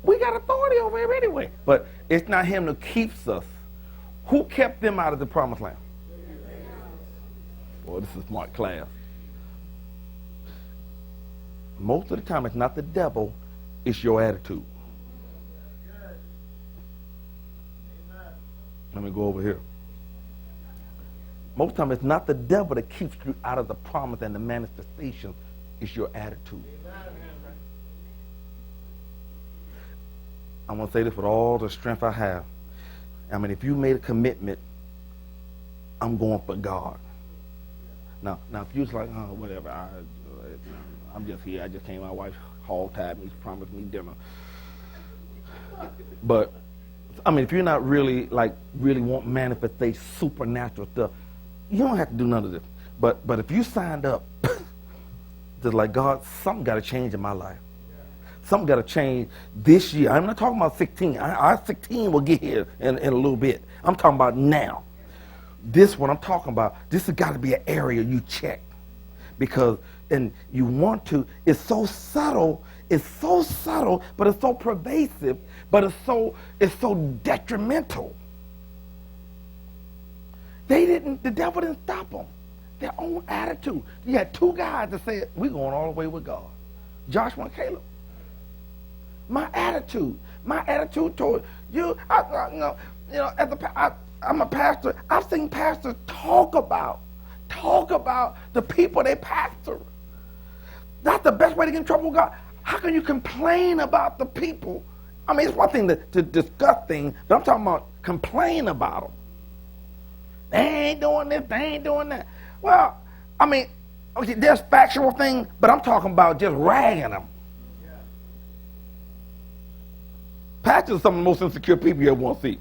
[SPEAKER 1] we got authority over him anyway. But it's not him that keeps us. Who kept them out of the promised land? Well, this is a smart class. Most of the time, it's not the devil, it's your attitude. Let me go over here. Most of the time, it's not the devil that keeps you out of the promise and the manifestation, it's your attitude. I'm going to say this with all the strength I have. I mean, if you made a commitment, I'm going for God. Now, if you was like, oh, whatever, I'm just here. I just came. My wife hog-tied me, promised me dinner. But I mean, if you're not really want manifestation, supernatural stuff, you don't have to do none of this. But if you signed up, just like God, something got to change in my life. Something got to change this year. I'm not talking about 16. Our 16 will get here in a little bit. I'm talking about now. This what I'm talking about. This has got to be an area you check, because and you want to. It's so subtle. It's so subtle, but it's so pervasive. But it's so detrimental. The devil didn't stop them. Their own attitude. You had two guys that said, we're going all the way with God. Joshua and Caleb. My attitude toward you, as I'm a pastor. I've seen pastors talk about the people they pastor. That's the best way to get in trouble with God. How can you complain about the people? I mean, it's one thing to discuss things, but I'm talking about complain about them. They ain't doing this, they ain't doing that. Well, I mean, okay, there's factual things, but I'm talking about just ragging them. Pastors are some of the most insecure people you ever want to see.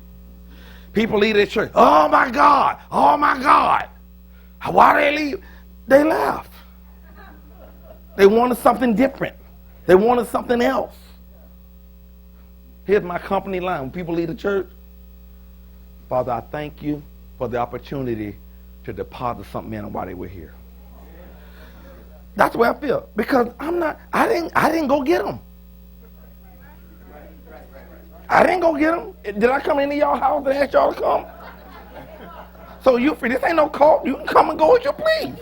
[SPEAKER 1] People leave their church. Oh my God. Why they leave? They left. They wanted something different. They wanted something else. Here's my company line. When people leave the church, Father, I thank you for the opportunity to deposit something in them while they were here. That's the way I feel. Because I didn't go get them. I didn't go get them. Did I come into y'all house and ask y'all to come? So you free. This ain't no cult. You can come and go as you please.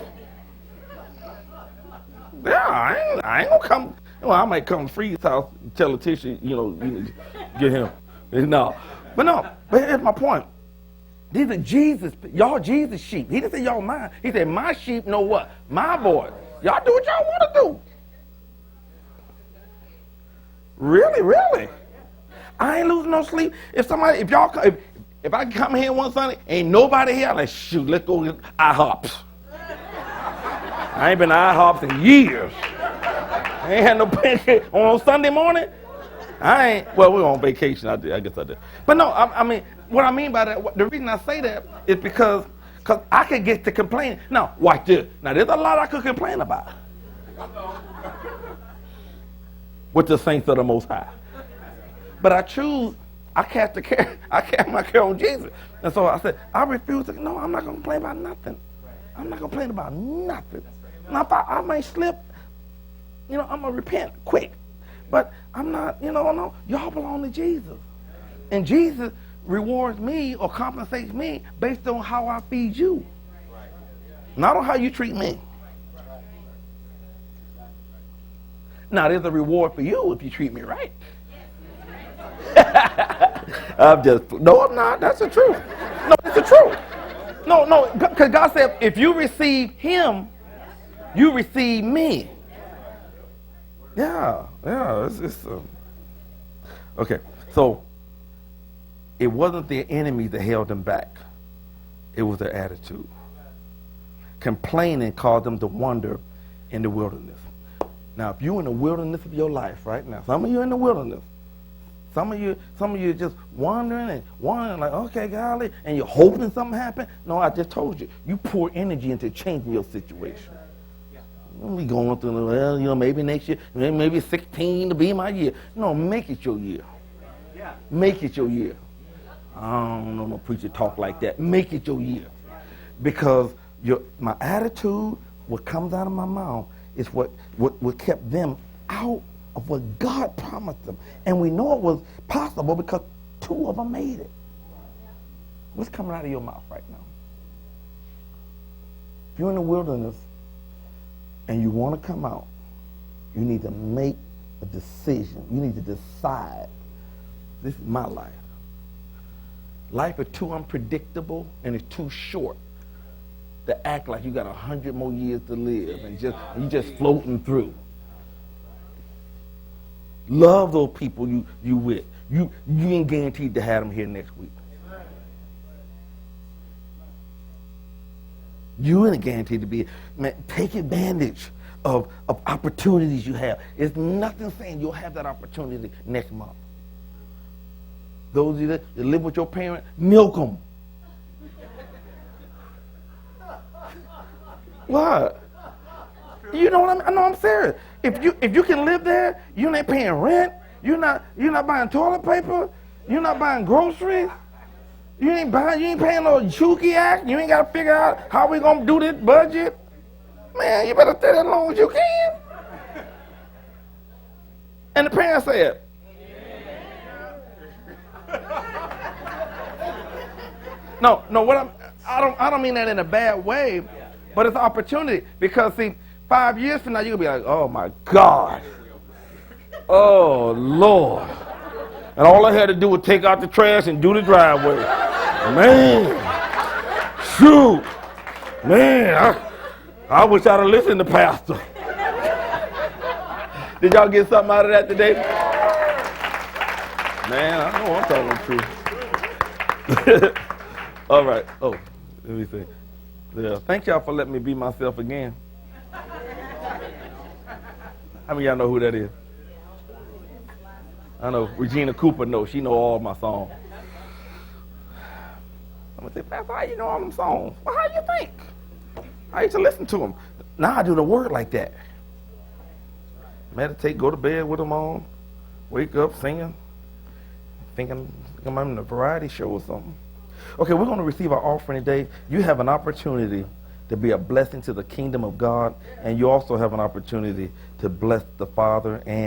[SPEAKER 1] Yeah, I ain't gonna come. Well, I might come to Free's house and tell Letitia, get him. No. But here's my point. These are Jesus sheep. He didn't say y'all mine. He said my sheep know what? My voice. Y'all do what y'all want to do. Really? I ain't losing no sleep. If I come here one Sunday, ain't nobody here, I'm like, shoot, let's go get IHOPs. I ain't been to IHOPs in years. I ain't had no pancake on Sunday morning. Well, we were on vacation. I guess I did. But no, I mean, what I mean by that, the reason I say that is because I could get to complaining. Now, watch this. Now, there's a lot I could complain about with the saints of the Most High. But I cast my care on Jesus. And so I said, I refuse to, no, I'm not going to complain about nothing. I'm not going to complain about nothing. Now, if I may slip, I'm going to repent quick. But I'm not, no, y'all belong to Jesus. And Jesus, rewards me or compensates me based on how I feed you, not on how you treat me. Now, there's a reward for you if you treat me right. I'm not. That's the truth. No, it's the truth. No, because God said, if you receive him, you receive me. Yeah. Okay, so it wasn't their enemy that held them back. It was their attitude. Complaining caused them to wander in the wilderness. Now, if you're in the wilderness of your life right now, some of you in the wilderness, some of you just wondering like, okay, golly, and you're hoping something happen. No, I just told you. You pour energy into changing your situation. We going through, well, maybe next year, maybe 16 to be my year. No, make it your year. Make it your year. I don't know no preacher talk like that. Make it your year. Because my attitude, what comes out of my mouth, is what kept them out of what God promised them. And we know it was possible because 2 of them made it. What's coming out of your mouth right now? If you're in the wilderness and you want to come out, you need to make a decision. You need to decide, this is my life. Life is too unpredictable and it's too short to act like you got 100 more years to live and you just floating through. Love those people you with. You ain't guaranteed to have them here next week. You ain't guaranteed to be. Man, take advantage of opportunities you have. It's nothing saying you'll have that opportunity next month. Those of you that live with your parents, milk them. What? You know what I mean? I know, I'm serious. If you can live there, you ain't paying rent. You're not buying toilet paper. You're not buying groceries. You ain't paying no chooky act. You ain't got to figure out how we gonna do this budget. Man, you better stay there as long as you can. And the parents said, No, I don't mean that in a bad way, but it's an opportunity. Because see, 5 years from now, you'll be like, oh my God. Oh Lord. And all I had to do was take out the trash and do the driveway. Man. Shoot. Man, I wish I'd have listened to Pastor. Did y'all get something out of that today? Man, I know I'm telling the truth. All right. Oh, let me see. Yeah. Thank y'all for letting me be myself again. How many of y'all know who that is? I know Regina Cooper knows. She know all my songs. I'm going to say, Pastor, how you know all them songs? Well, how you think? I used to listen to them. Now I do the word like that. Meditate, go to bed with them on, wake up singing, thinking I'm in a variety show or something. Okay, we're going to receive our offering today. You have an opportunity to be a blessing to the kingdom of God, and you also have an opportunity to bless the Father and